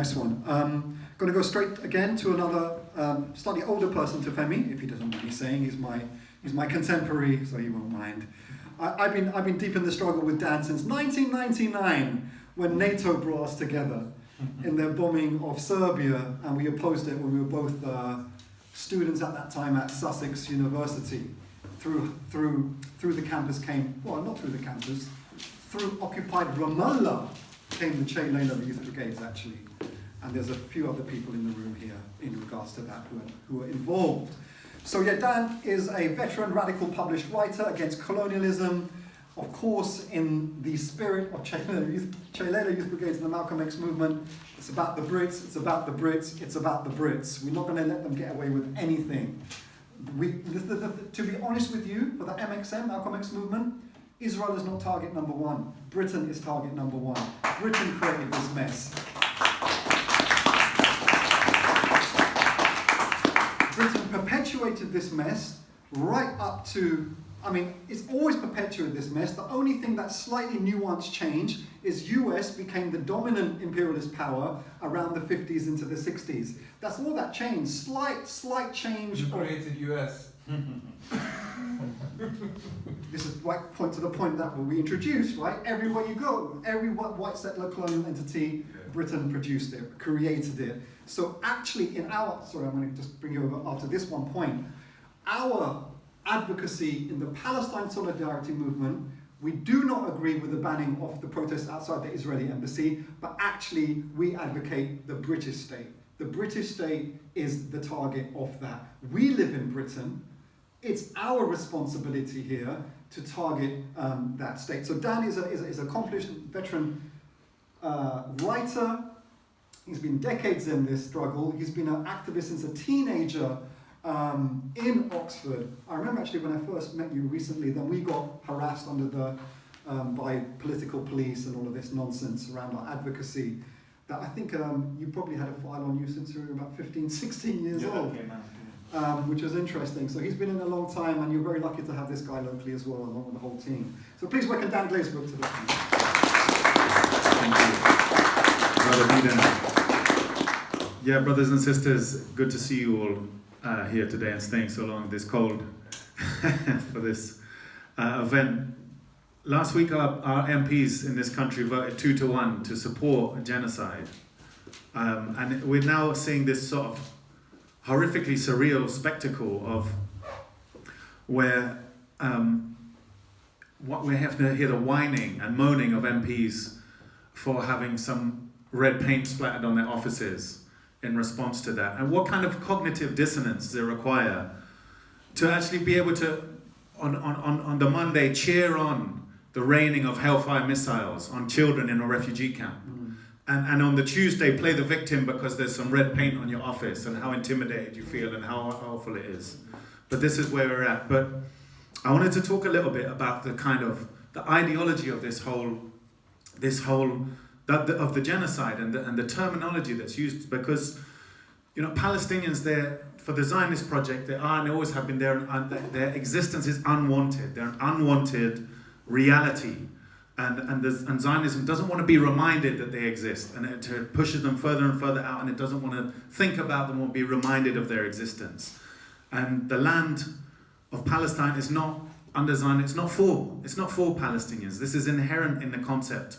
Nice one. Going to go straight again to another slightly older person to Femi, if he doesn't mind me saying. He's my contemporary, so he won't mind. I've been deep in the struggle with Dan since 1999, when NATO brought us together in their bombing of Serbia, and we opposed it when we were both students at that time at Sussex University. Through the campus came, well, not through the campus, through occupied Ramallah came the Che Leyla Youth Brigades, actually. And there's a few other people in the room here in regards to that who are involved. So yeah, Dan is a veteran radical published writer against colonialism, of course in the spirit of Che Leyla Youth Brigades and the Malcolm X movement. It's about the Brits, it's about the Brits, it's about the Brits. We're not going to let them get away with anything. To be honest with you, for the MXM, Malcolm X movement, Israel is not target number one. Britain is target number one. Britain created this mess. Britain perpetuated this mess right up to, it's always perpetuated this mess. The only thing that slightly nuanced changed is US became the dominant imperialist power around the 50s into the 60s. That's all that changed. Slight change. Who created US? This is right point to the point that we introduced, right? Everywhere you go, every white settler colonial entity, Britain produced it, created it. So actually I'm going to just bring you over after this one point. Our advocacy in the Palestine Solidarity Movement, we do not agree with the banning of the protests outside the Israeli embassy, but actually we advocate the British state. The British state is the target of that. We live in Britain. It's our responsibility here to target that state. So Dan is an accomplished veteran writer. He's been decades in this struggle. He's been an activist since a teenager in Oxford. I remember actually when I first met you recently, then we got harassed by political police and all of this nonsense around our advocacy. That I think you probably had a file on you since you were about 15, 16 years old. Which was interesting. So he's been in a long time, and you're very lucky to have this guy locally as well, along with the whole team. So please welcome Dan Glazebrook to the team. Thank you, Brother Peter. Yeah, brothers and sisters, good to see you all here today and staying so long this cold for this event. Last week, our MPs in this country voted 2-1 to support a genocide, and we're now seeing this sort of horrifically surreal spectacle of where what we have to hear the whining and moaning of MPs for having some red paint splattered on their offices in response to that, and what kind of cognitive dissonance they require to actually be able to on the Monday cheer on the raining of hellfire missiles on children in a refugee camp. And on the Tuesday, play the victim because there's some red paint on your office and how intimidated you feel and how awful it is. But this is where we're at. But I wanted to talk a little bit about the kind of the ideology of of the genocide and the terminology that's used, because Palestinians, for the Zionist project, they are and they always have been there, and their existence is unwanted. They're an unwanted reality. And Zionism doesn't want to be reminded that they exist, and it pushes them further and further out, and it doesn't want to think about them or be reminded of their existence. And the land of Palestine is not under Zion. It's not for Palestinians. This is inherent in the concept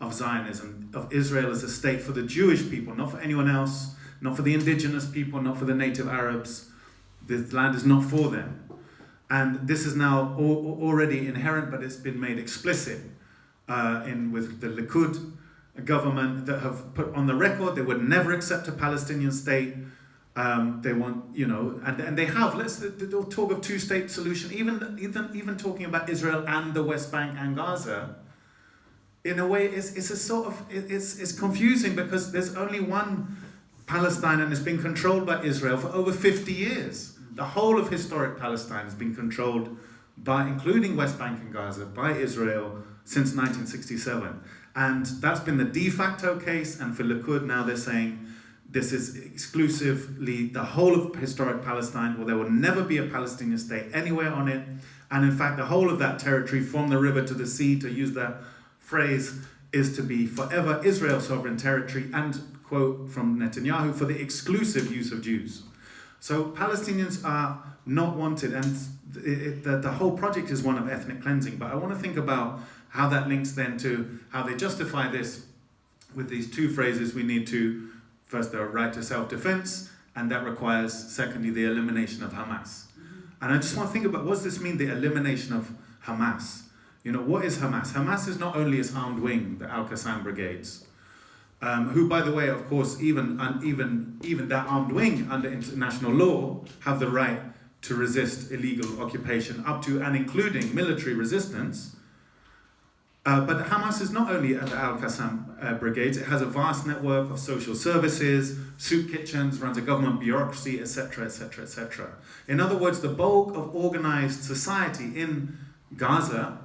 of Zionism, of Israel as a state for the Jewish people, not for anyone else, not for the indigenous people, not for the native Arabs. This land is not for them. And this is now already inherent, but it's been made explicit with the Likud government that have put on the record they would never accept a Palestinian state. They want, and they have. They'll talk of two-state solution, even talking about Israel and the West Bank and Gaza. In a way, it's confusing because there's only one Palestine, and it's been controlled by Israel for over 50 years. The whole of historic Palestine has been controlled by, including West Bank and Gaza, by Israel since 1967. And that's been the de facto case, and for Likud now they're saying this is exclusively the whole of historic Palestine, or there will never be a Palestinian state anywhere on it. And in fact, the whole of that territory from the river to the sea, to use that phrase, is to be forever Israel's sovereign territory, and quote from Netanyahu, for the exclusive use of Jews. So Palestinians are not wanted, and the whole project is one of ethnic cleansing. But I want to think about how that links then to how they justify this with these two phrases. We need to, first, the right to self-defense, and that requires, secondly, the elimination of Hamas. And I just want to think about, what does this mean, the elimination of Hamas? What is Hamas? Hamas is not only its armed wing, the Al-Qassam brigades, who, by the way, of course, even that armed wing under international law have the right to resist illegal occupation up to and including military resistance. But Hamas is not only at the Al-Qassam brigades, it has a vast network of social services, soup kitchens, runs a government bureaucracy, etc., etc., etc. In other words, the bulk of organized society in Gaza,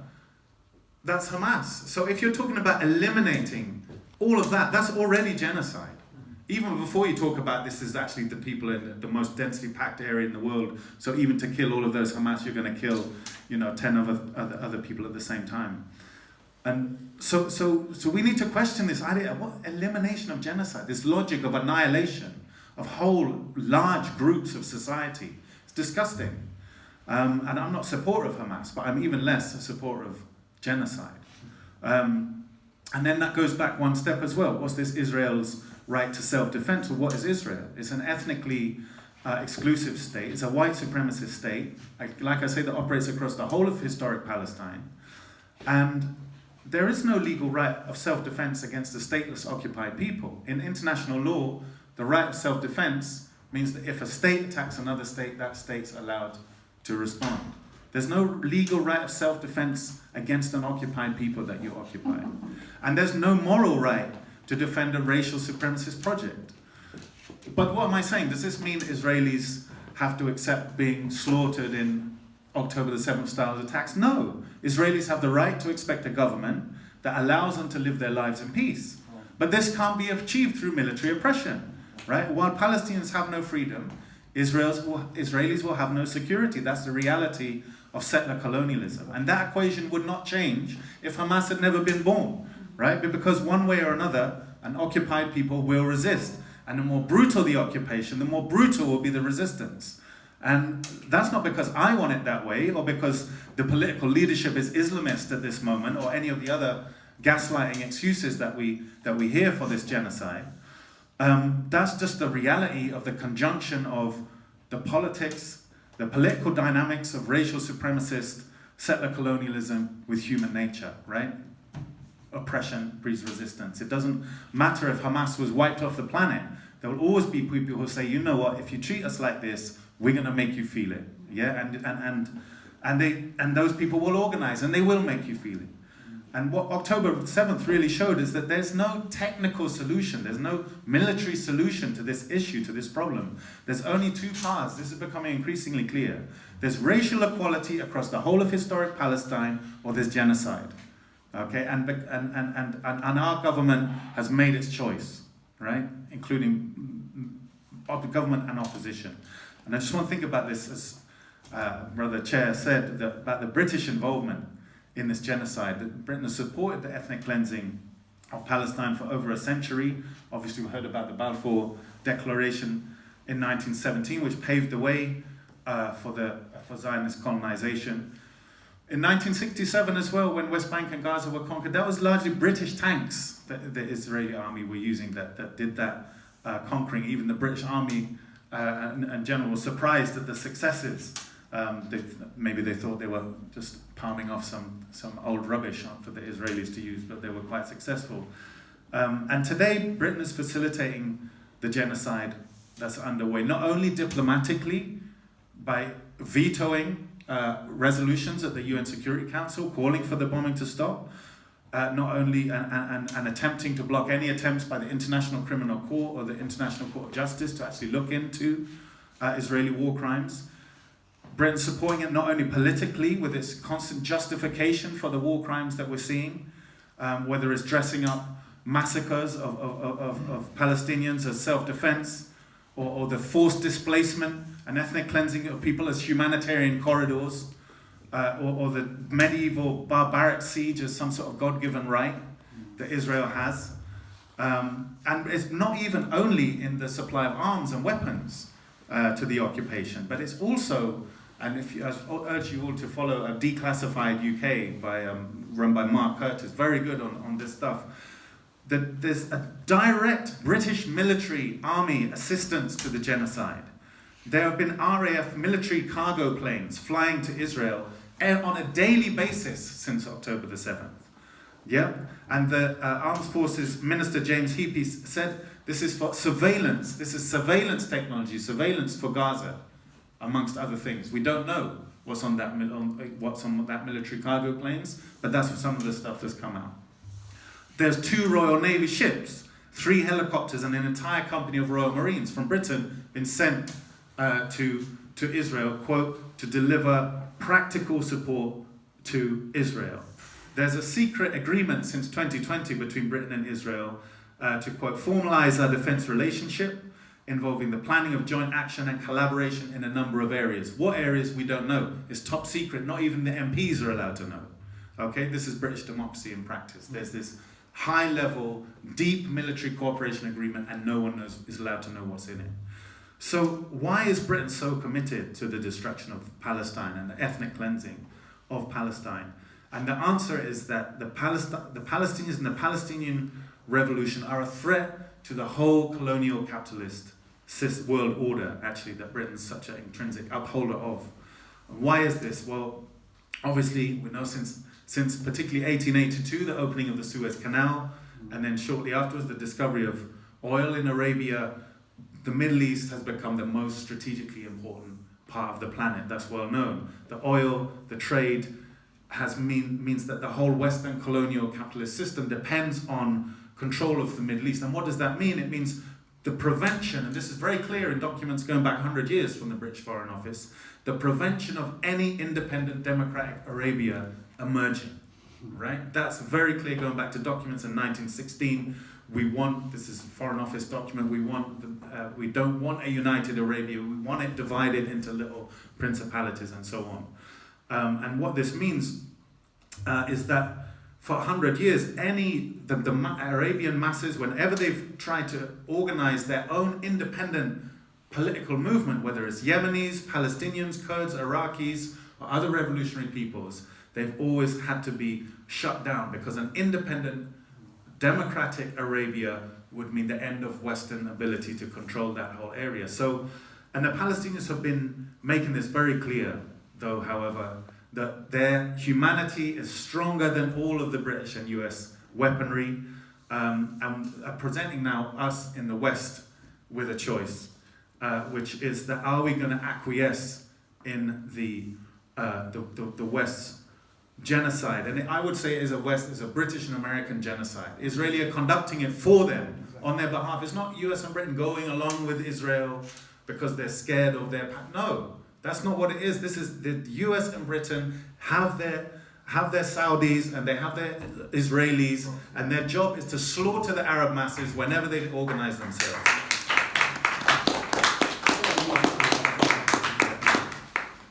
that's Hamas. So if you're talking about eliminating all of that, that's already genocide. Even before you talk about this is actually the people in the most densely packed area in the world. So even to kill all of those Hamas, you're going to kill, 10 other people at the same time. And so we need to question this idea of what elimination of genocide, this logic of annihilation of whole large groups of society. It's disgusting. And I'm not a supporter of Hamas, but I'm even less a supporter of genocide. And then that goes back one step as well. What's this Israel's right to self-defense? Well, what is Israel? It's an ethnically exclusive state. It's a white supremacist state, like I say, that operates across the whole of historic Palestine. And there is no legal right of self-defense against a stateless occupied people. In international law, the right of self-defense means that if a state attacks another state, that state's allowed to respond. There's no legal right of self-defense against an occupied people that you occupy. And there's no moral right to defend a racial supremacist project. But what am I saying? Does this mean Israelis have to accept being slaughtered in October the 7th style attacks? No. Israelis have the right to expect a government that allows them to live their lives in peace. But this can't be achieved through military oppression, right? While Palestinians have no freedom, Israelis will have no security. That's the reality of settler colonialism. And that equation would not change if Hamas had never been born, right? But because one way or another, an occupied people will resist. And the more brutal the occupation, the more brutal will be the resistance. And that's not because I want it that way, or because the political leadership is Islamist at this moment, or any of the other gaslighting excuses that we hear for this genocide. That's just the reality of the conjunction of the politics, the political dynamics of racial supremacist settler colonialism with human nature, right? Oppression breeds resistance. It doesn't matter if Hamas was wiped off the planet. There will always be people who say, you know what, if you treat us like this, we're going to make you feel it. Yeah, and those people will organize and they will make you feel it. And what October 7th really showed is that there's no technical solution, there's no military solution to this issue, to this problem. There's only two paths. This is becoming increasingly clear. There's racial equality across the whole of historic Palestine, or there's genocide. Okay, and our government has made its choice, right? Including government and opposition. And I just want to think about this, as Brother Chair said, about the British involvement in this genocide. That Britain has supported the ethnic cleansing of Palestine for over a century. Obviously, we heard about the Balfour Declaration in 1917, which paved the way for Zionist colonization. In 1967 as well, when West Bank and Gaza were conquered, that was largely British tanks that the Israeli army were using that did that conquering. Even the British army and general were surprised at the successes. Maybe they thought they were just palming off some old rubbish for the Israelis to use, but they were quite successful. And today, Britain is facilitating the genocide that's underway, not only diplomatically by vetoing resolutions at the UN Security Council calling for the bombing to stop, not only and attempting to block any attempts by the International Criminal Court or the International Court of Justice to actually look into Israeli war crimes. Britain supporting it not only politically with its constant justification for the war crimes that we're seeing, whether it's dressing up massacres of Palestinians as self-defense, or the forced displacement and ethnic cleansing of people as humanitarian corridors, or the medieval barbaric siege as some sort of God-given right that Israel has. And it's not even only in the supply of arms and weapons to the occupation, but it's also, and I urge you all to follow a Declassified UK run by Mark Curtis, very good on this stuff. That there's a direct British military army assistance to the genocide. There have been RAF military cargo planes flying to Israel on a daily basis since October the 7th. Yeah, and the Armed Forces Minister James Heapy said this is for surveillance. This is surveillance technology, surveillance for Gaza, amongst other things. We don't know what's on that military cargo planes, but that's some of the stuff that's come out. There's 2 Royal Navy ships, 3 helicopters, and an entire company of Royal Marines from Britain been sent to Israel, quote, to deliver practical support to Israel. There's a secret agreement since 2020 between Britain and Israel to, quote, formalize our defense relationship involving the planning of joint action and collaboration in a number of areas. What areas, we don't know. It's top secret. Not even the MPs are allowed to know. Okay, this is British democracy in practice. There's this high-level, deep military cooperation agreement, and no one is allowed to know what's in it. So why is Britain so committed to the destruction of Palestine and the ethnic cleansing of Palestine? And the answer is that the Palestinians and the Palestinian Revolution are a threat to the whole colonial capitalist world order, actually, that Britain's such an intrinsic upholder of. And why is this? Well, obviously, we know since particularly 1882, the opening of the Suez Canal, and then shortly afterwards, the discovery of oil in Arabia, the Middle East has become the most strategically important part of the planet. That's well known. The oil, the trade, means that the whole Western colonial capitalist system depends on control of the Middle East. And what does that mean? It means the prevention, and this is very clear in documents going back 100 years from the British Foreign Office, the prevention of any independent democratic Arabia emerging, right? That's very clear going back to documents in 1916. This is a Foreign Office document, we don't want a united Arabia, we want it divided into little principalities and so on. And what this means is that for 100 years, the Arabian masses, whenever they've tried to organize their own independent political movement, whether it's Yemenis, Palestinians, Kurds, Iraqis, or other revolutionary peoples, they've always had to be shut down because an independent democratic Arabia would mean the end of Western ability to control that whole area. So, and the Palestinians have been making this very clear, though, however, that their humanity is stronger than all of the British and US weaponry, and are presenting now us in the West with a choice, which is that are we going to acquiesce in the West's genocide? And I would say it is a British and American genocide. Israeli are conducting it for them on their behalf. It's not US and Britain going along with Israel because they're scared of their... No. That's not what it is. This is the US and Britain have their Saudis and they have their Israelis, and their job is to slaughter the Arab masses whenever they organize themselves.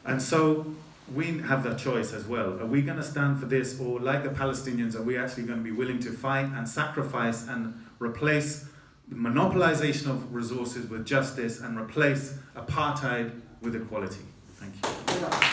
And so we have that choice as well. Are we going to stand for this, or like the Palestinians, are we actually going to be willing to fight and sacrifice and replace the monopolization of resources with justice and replace apartheid with equality? Thank you.